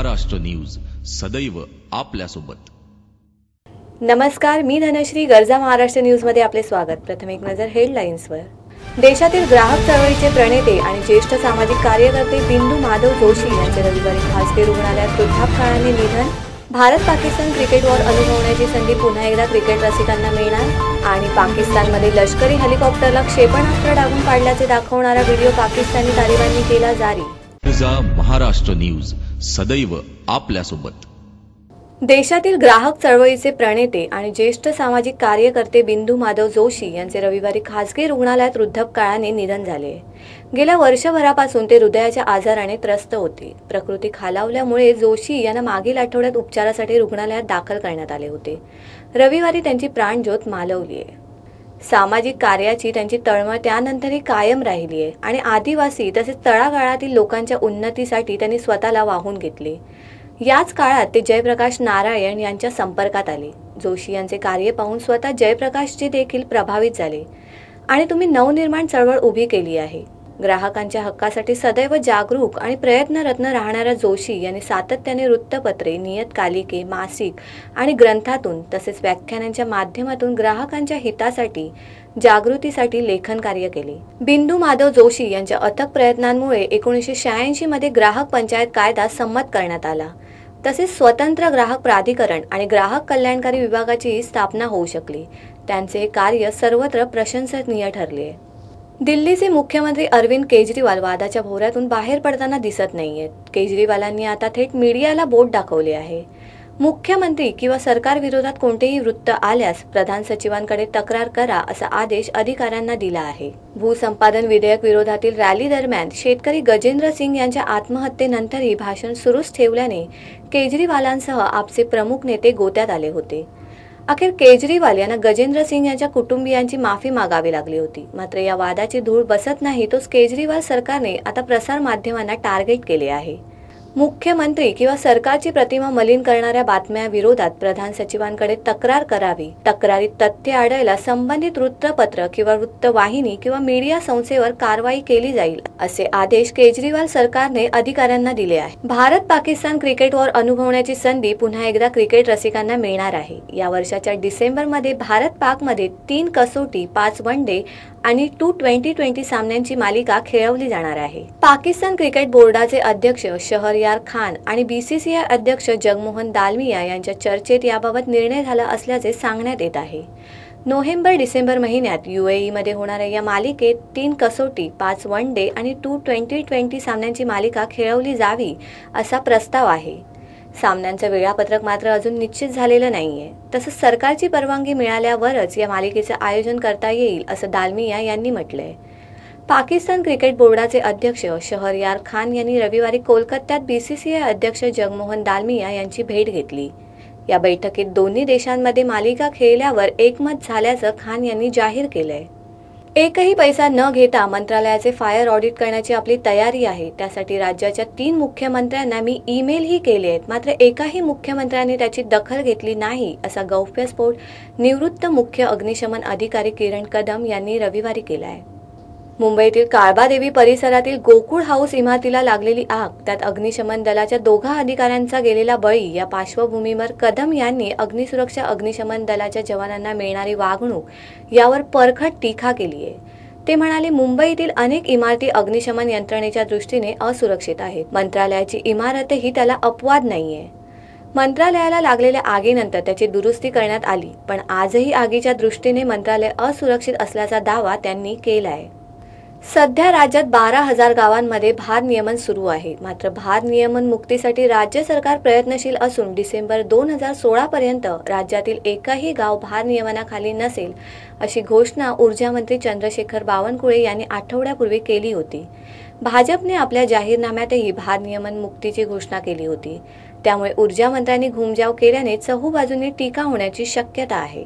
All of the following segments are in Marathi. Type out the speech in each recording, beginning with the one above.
महाराष्ट्र न्यूज सदैव आपल्यासोबत। नमस्कार, मी धनश्री। गरजा महाराष्ट्र न्यूज मध्ये आपले स्वागत। प्रथम एक नजर हेडलाईन्सवर। देशातील ग्राहक चळवळीचे प्रणेते आणि ज्येष्ठ सामाजिक कार्यकर्ते बिंदू माधव जोशी यांचे रविवारी खासगी रुग्णालयात वृद्धापकाळाने निधन। भारत-पाकिस्तान क्रिकेट वॉर अनुभवण्याची संधी पुन्हा एकदा क्रिकेट रसिकांना मिळणार आणि पाकिस्तानमध्ये लष्करी हेलिकॉप्टरला क्षेपणास्त्र डागून पाडल्याचे दाखवणारा व्हिडिओ पाकिस्तानी तालिबांनी केला जारी। गरजा महाराष्ट्र न्यूज सदैव आपल्यासोबत। देशातील ग्राहक चळवळीचे प्रणेते आणि ज्येष्ठ सामाजिक कार्यकर्ते बिंदू माधव जोशी यांचे रविवारी खासगी रुग्णालयात वृद्धापकाळाने निधन झाले। गेल्या वर्षभरापासून ते हृदयाच्या आजाराने त्रस्त होते। प्रकृती खालावल्यामुळे जोशी यांना मागील आठवड्यात उपचारासाठी रुग्णालयात दाखल करण्यात आले होते। रविवारी त्यांची प्राणज्योत मालवली आहे। सामाजिक कार्याची त्यांची तळमळ त्यानंतरही कायम राहिली आहे आणि आदिवासी तसेच तळागाळातील लोकांच्या उन्नतीसाठी त्यांनी स्वतःला वाहून घेतले। याच काळात ते जयप्रकाश नारायण यांच्या संपर्कात आले। जोशी यांचे कार्य पाहून स्वतः जयप्रकाशजी देखील प्रभावित झाले आणि तुम्ही नवनिर्माण चळवळ उभी केली आहे। ग्राहकांच्या हक्कासाठी सदैव जागरूक आणि प्रयत्नरत्न राहणाऱ्या जोशी यांनी सातत्याने वृत्तपत्रे, नियतकालिके, मासिक आणि ग्रंथातून तसेच व्याख्यानांच्या माध्यमातून ग्राहकांच्या हितासाठी जागृतीसाठी लेखन कार्य केले। बिंदू माधव जोशी यांच्या अथक प्रयत्नांमुळे 1986 मध्ये ग्राहक पंचायत कायदा संमत करण्यात आला। तसेच स्वतंत्र ग्राहक प्राधिकरण आणि ग्राहक कल्याणकारी विभागाची स्थापना होऊ शकली। त्यांचे कार्य सर्वत्र प्रशंसनीय ठरले। दिल्लीचे मुख्यमंत्री अरविंद केजरीवाल वादाच्या भोवऱ्यातून बाहेर पडताना दिसत नाहीयेत। केजरीवालांनी आता थेट मीडियाला बोट दाखवले आहे। मुख्यमंत्री किंवा सरकार विरोधात कोणतेही वृत्त आल्यास प्रधान सचिवांकडे तक्रार करा असा आदेश अधिकाऱ्यांना दिला आहे। भूसंपादन विधेयक विरोधातील रॅली दरम्यान शेतकरी गजेंद्र सिंग यांच्या आत्महत्येनंतरही भाषण सुरूच ठेवल्याने केजरीवालांसह आपचे प्रमुख नेते गोत्यात आले होते। अखेर केजरीवाल यांना गजेंद्र सिंग यांच्या कुटुंबियांची माफी मागावी लागली होती। मात्र या वादाची धूळ बसत नाही तोच केजरीवाल सरकारने आता प्रसार माध्यमांना टार्गेट केले आहे। मुख्यमंत्री किंवा सरकारची प्रतिमा मलिन करणाऱ्या बातम्या विरोधात प्रधान सचिवांकडे तक्रार करावी। तक्रारीत तथ्य आढळल्यास संबंधित वृत्तपत्र किंवा वृत्तवाहिनी किंवा मीडिया संस्थेवर कारवाई केली जाईल असे आदेश केजरीवाल सरकारने अधिकाऱ्यांना दिले आहे। भारत-पाकिस्तान क्रिकेट वॉर अनुभवण्याची संधी पुन्हा एकदा क्रिकेट रसिकांना मिळणार आहे। या वर्षाच्या डिसेंबरमध्ये भारत-पाकमध्ये 3 कसोटी, 5 वनडे आणि 2 2020 सामन्यांची मालिका खेळवली जाणार आहे। पाकिस्तान क्रिकेट बोर्डाचे अध्यक्ष शहरयार खान आणि BCCI अध्यक्ष जगमोहन दालमिया यांच्या चर्चेत याबाबत निर्णय झाला असल्याचे सांगण्यात येत आहे। नोव्हेंबर-डिसेंबर महिन्यात UAE मध्ये होणाऱ्या या मालिकेत 3 कसोटी, 5 वनडे आणि 2 2020 सामन्यांची मालिका खेळवली जावी असा प्रस्ताव आहे। सामन्यांचं वेळापत्रक मात्र अजून निश्चित झालेलं नाहीये। तसंच सरकारची परवानगी मिळाल्यावरच या मालिकेचं आयोजन करता येईल असं दालमिया यांनी म्हटलंय। पाकिस्तान क्रिकेट बोर्डाचे अध्यक्ष शहरयार खान यांनी रविवारी कोलकात्यात BCCI अध्यक्ष जगमोहन दालमिया यांची भेट घेतली। या बैठकीत दोन्ही देशांमध्ये मालिका खेळल्यावर एकमत झाल्याचं खान यांनी जाहीर केलंय। एकही पैसा न घेता मंत्रालयाचे फायर ऑडिट करण्याची आपली तयारी आहे। त्यासाठी राज्याच्या 3 मुख्यमंत्र्यांना मी ईमेलही केले आहेत, मात्र एकाही मुख्यमंत्र्यांनी त्याची दखल घेतली नाही असा गौप्यस्फोट निवृत्त मुख्य अग्निशमन अधिकारी किरण कदम यांनी रविवारी केला आहे। मुंबईतील काळबादेवी परिसरातील गोकुळ हाऊस इमारतीला लागलेली आग, त्यात अग्निशमन दलाच्या 2 अधिकाऱ्यांचा गेलेला बळी या पार्श्वभूमीवर कदम यांनी अग्निसुरक्षा अग्निशमन दलाच्या जवानांना मिळणारी वागणूक यावर परखड टीका केली आहे। ते म्हणाले, मुंबईतील अनेक इमारती अग्निशमन यंत्रणेच्या दृष्टीने असुरक्षित आहेत। मंत्रालयाची इमारतही त्याला अपवाद नाहीये। मंत्रालयाला लागलेल्या आगीनंतर त्याची दुरुस्ती करण्यात आली, पण आजही आगीच्या दृष्टीने मंत्रालय असुरक्षित असल्याचा दावा त्यांनी केलाय। सध्या राज्यात 12,000 गावांमध्ये भारनियमन सुरू आहे। मात्र भारनियमन मुक्तीसाठी राज्य सरकार प्रयत्नशील असून डिसेंबर 2016 पर्यंत राज्यातील एकही गाव भारनियमनाखाली नसेल अशी घोषणा ऊर्जा मंत्री चंद्रशेखर बावनकुळे यांनी आठवड्यापूर्वी केली होती। भाजपने आपल्या जाहीरनाम्यातही भारनियमन मुक्तीची घोषणा केली होती। त्यामुळे ऊर्जा मंत्र्यांनी घुमजाव केल्याने चहूबाजूंनी टीका होण्याची शक्यता आहे।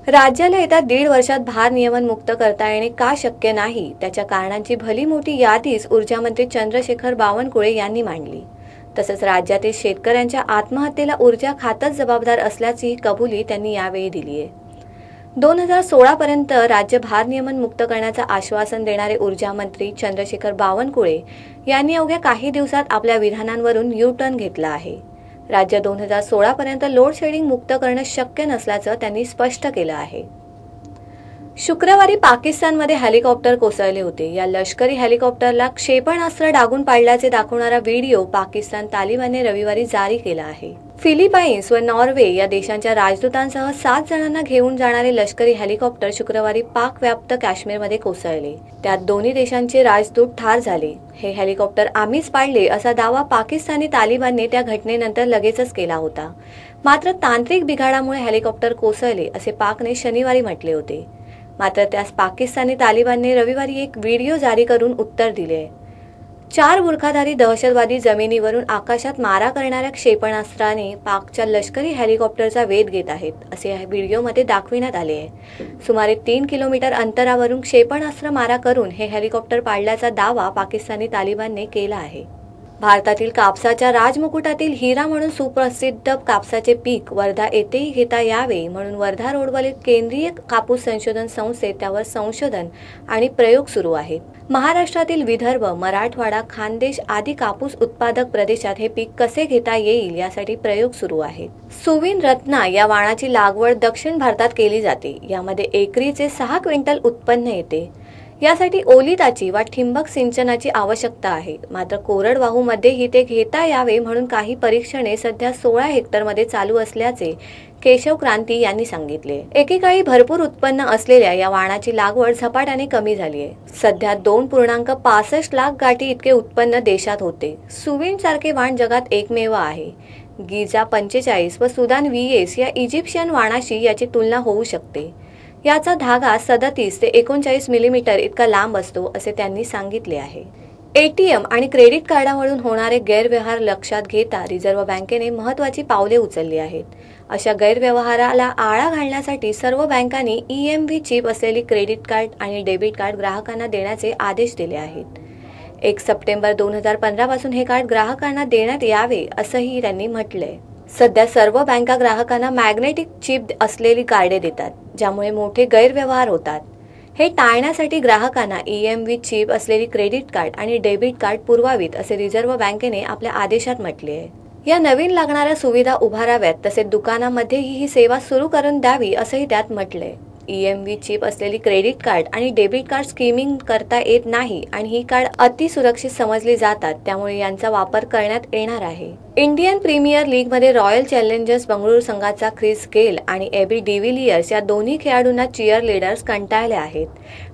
राज्याला येत्या 1.5 वर्षात भारनियमन मुक्त करता येणे का शक्य नाही त्याच्या कारणांची भली मोठी यादीच ऊर्जा मंत्री चंद्रशेखर बावनकुळे यांनी मांडली। तसंच राज्यातील शेतकऱ्यांच्या आत्महत्येला ऊर्जा खातच जबाबदार असल्याची कबुली त्यांनी यावेळी दिली आहे। 2016 पर्यंत राज्य भारनियमन मुक्त करण्याचं आश्वासन देणारे ऊर्जा मंत्री चंद्रशेखर बावनकुळे यांनी अवघ्या काही दिवसात आपल्या विधानांवरून यू टर्न घेतला आहे. राज्य 2016 पर्यंत लोड शेडिंग मुक्त करणं शक्य नसल्याचं त्यांनी स्पष्ट केलं आहे. शुक्रवारी पाकिस्तानमध्ये हेलिकॉप्टर कोसळले होते. या लष्करी हेलिकॉप्टरला क्षेपणास्त्र डागून पाडल्याचे दाखवणारा व्हिडिओ पाकिस्तान तालिबानने रविवारी जारी केला आहे. फिलिपाईन्स व नॉर्वे या देशांच्या राजदूतांसह 7 जणांना घेऊन जाणारे लष्करी हेलिकॉप्टर शुक्रवारी पाक व्याप्त काश्मीरमध्ये कोसळले. त्यात दोन्ही देशांचे राजदूत ठार झाले. हे हेलिकॉप्टर आम्हीच पाडले असा दावा पाकिस्तानी तालिबानने त्या घटनेनंतर लगेचच केला होता. मात्र तांत्रिक बिघाडामुळे हेलिकॉप्टर कोसळले असे पाकने शनिवारी म्हटले होते. मात्र त्यास पाकिस्तानी तालिबानने रविवारी एक व्हिडिओ जारी करून उत्तर दिले. 4 बुरखाधारी दहशतवादी जमिनीवरून आकाशात मारा करणाऱ्या क्षेपणास्त्राने पाकच्या लष्करी हेलिकॉप्टरचा वेध घेत आहेत असे या व्हिडिओमध्ये दाखविण्यात आले आहे. सुमारे 3 किलोमीटर अंतरावरून क्षेपणास्त्र मारा करून हे हेलिकॉप्टर पाडल्याचा दावा पाकिस्तानी तालिबानने केला आहे. भारतातील कापसाच्या राजमुकुटातील हिरा म्हणून सुप्रसिद्ध कापसाचे पीक वर्धा येथेही घेता यावे म्हणून वर्धा रोडवरील केंद्रीय कापूस संशोधन संस्थेत त्यावर संशोधन आणि प्रयोग सुरू आहेत. महाराष्ट्रातील विदर्भ, मराठवाडा, खानदेश आदी कापूस उत्पादक प्रदेशात हे पीक कसे घेता येईल यासाठी प्रयोग सुरू आहेत. सुविन रत्ना या वाणाची लागवड दक्षिण भारतात केली जाते. यामध्ये एकरीचे 6 क्विंटल उत्पन्न येते. यासाठी ओलिताची वा ठिंबक सिंचनाची आवश्यकता आहे. मात्र कोरडवाहूमध्येही ते घेता यावे म्हणून काही परीक्षणे सध्या 16 हेक्टरमध्ये चालू असल्याचे केशव क्रांती यांनी सांगितले. एकेकाळी भरपूर उत्पन्न असलेल्या या वाणाची लागवड झपाट्याने कमी झाली आहे. सध्या 2.65 लाख गाठी इतके उत्पन्न देशात होते. सुविन सारखे वाण जगात एकमेव आहे. गिजा 45 व सुदान 20 या इजिप्शियन वाणाशी याची तुलना होऊ शकते. याचा धागा 37 ते 39 मिलीमीटर इतका लांब असतो असे त्यांनी सांगितले आहे. एटीएम आणि क्रेडिट कार्डावरून होणारे गैरव्यवहार लक्षात घेता रिझर्व्ह बँकेने महत्त्वाची पावले उचलली आहेत. अशा गैरव्यवहाराला आळा घालण्यासाठी सर्व बँकांनी EMV चिप असलेली क्रेडिट कार्ड आणि डेबिट कार्ड ग्राहकांना देण्याचे आदेश दिले आहेत. 1 सप्टेंबर 2015 पासून हे कार्ड ग्राहकांना देण्यात यावे असंही त्यांनी म्हटलंय. सध्या सर्व बँका ग्राहकांना मॅग्नेटिक चिप असलेली कार्डे देतात, ज्यामुळे मोठे गैरव्यवहार होतात. हे टाळण्यासाठी ग्राहकांना EMV चिप असलेली क्रेडिट कार्ड आणि डेबिट कार्ड पुरवावीत असे रिझर्व्ह बँकेने आपल्या आदेशात म्हटले आहे. या नवीन लागणाऱ्या सुविधा उभाराव्यात तसेच दुकानामध्येही ही सेवा सुरू करून द्यावी असंही त्यात म्हटलंय. EMV चिप असलेली क्रेडिट कार्ड आणि डेबिट कार्ड स्कीमिंग करता येत नाही आणि ही कार्ड अतिसुरक्षित समजली जातात, त्यामुळे यांचा वापर करण्यात येणार आहे. इंडियन प्रीमियर लीगमध्ये रॉयल चॅलेंजर्स बंगळुरू संघाचा ख्रिस गेल आणि एबी डिव्हिलियर्स या दोन्ही खेळाडूंना चिअर लीडर्स कंटाळले आहेत.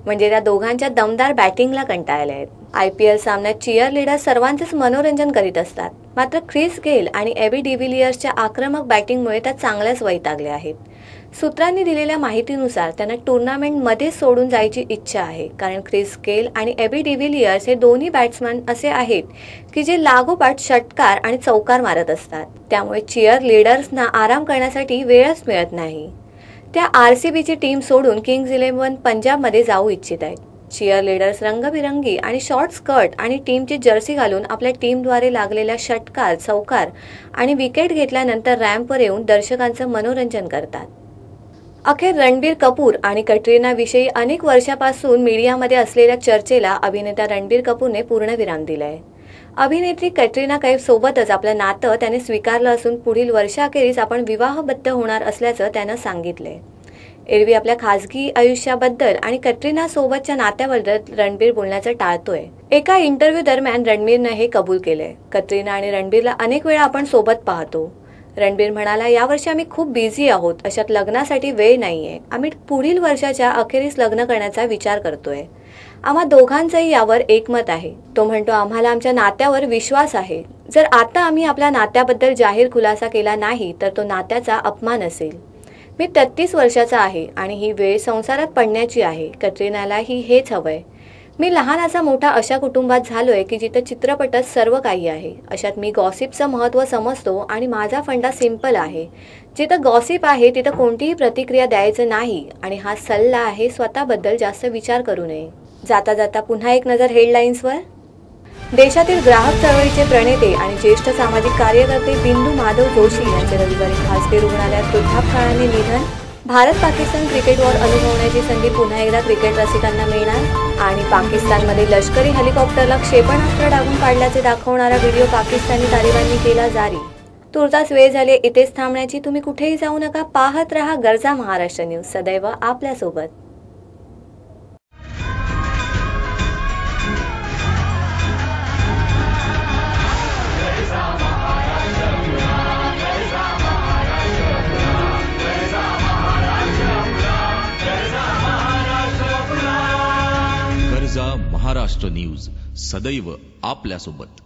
म्हणजे त्या दोघांच्या दमदार बॅटिंगला कंटाळले आहेत. IPL सामन्यात चिअर लीडर्स सर्वांचेच मनोरंजन करीत असतात. मात्र ख्रिस गेल आणि एबी डिव्हिलियर्सच्या आक्रमक बॅटिंगमुळे त्या चांगल्याच वैतागल्या आहेत. सूत्रांनी दिलेल्या माहितीनुसार त्यांना टुर्नामेंटमध्ये सोडून जायची इच्छा आहे, कारण ख्रिस गेल आणि एबी डिव्हिलियर्स हे दोन्ही बॅट्समन असे आहेत की जे लागोपाठ षटकार आणि चौकार मारत असतात. त्यामुळे चिअर लीडर्सना आराम करण्यासाठी वेळच मिळत नाही. त्या RCBची टीम सोडून किंग्ज 11 पंजाबमध्ये जाऊ इच्छित आहेत. चिअर लीडर्स रंगबिरंगी आणि शॉर्ट स्कर्ट आणि टीमची जर्सी घालून आपल्या टीमद्वारे लागलेल्या षटकार, चौकार आणि विकेट घेतल्यानंतर रॅम्पवर येऊन दर्शकांचं मनोरंजन करतात. अखेर रणबीर कपूर आणि कटरीना विषयी अनेक वर्षापासून मीडियामध्ये असलेल्या चर्चेला अभिनेता रणबीर कपूरने पूर्णविराम दिलाय. अभिनेत्री कटरीना कैफ सोबतच आपलं नातं त्याने स्वीकारलं असून पुढील वर्षाखेरीस आपण विवाहबद्ध होणार असल्याचं त्यानं सांगितलंय. एरवी आपल्या खासगी आयुष्याबद्दल आणि कटरीना सोबतच्या नात्याबद्दल रणबीर बोलण्याचं टाळतोय. एका इंटरव्ह्यू दरम्यान रणबीरनं हे कबूल केलंय. कटरीना आणि रणबीरला अनेक वेळा आपण सोबत पाहतो. रणबीर म्हणाला, यावर्षी आम्ही खूप बिझी आहोत, अशात लग्नासाठी वेळ नाहीये. आम्ही पुढील वर्षाच्या अखेरीस लग्न करण्याचा विचार करतोय. आम्हा दोघांचंही यावर एकमत आहे. तो म्हणतो, आम्हाला आमच्या नात्यावर विश्वास आहे. जर आता आम्ही आपल्या नात्याबद्दल जाहीर खुलासा केला नाही तर तो नात्याचा अपमान असेल. मी 33 वर्षाचा आहे आणि ही वेळ संसारात पडण्याची आहे. कटरीनालाही हेच हवंय. मी लहानाचा मोठा अशा कुटुंबात झालोय की जिथं चित्रपटात सर्व काही आहे. अशात मी गॉसिपचं महत्त्व समजतो आणि माझा फंडा सिंपल आहे. जिथं गॉसिप आहे तिथं कोणतीही प्रतिक्रिया द्यायचं नाही आणि हा सल्ला आहे, स्वतःबद्दल जास्त विचार करू नये. जाता जाता पुन्हा एक नजर हेडलाईन्सवर. देशातील ग्राहक चळवळीचे प्रणेते आणि ज्येष्ठ सामाजिक कार्यकर्ते बिंदू माधव जोशी यांचे रविवारी खासगी रुग्णालयात वृद्धापकाळाने निधन. भारत पाकिस्तान क्रिकेट वॉर अनुभवण्याची संधी पुन्हा एकदा क्रिकेट रसिकांना मिळणार आणि पाकिस्तानमध्ये लष्करी हेलिकॉप्टरला क्षेपणास्त्र डागून पाडल्याचे दाखवणारा व्हिडिओ पाकिस्तानी तालिबांनी केला जारी। तुर्तास वेळ झाली इथेच थांबण्याची। तुम्ही कुठेही जाऊ नका, पाहत रहा गरजा महाराष्ट्र न्यूज, सदैव आपल्यासोबत। गरजा महाराष्ट्र न्यूज, सदैव आपल्यासोबत।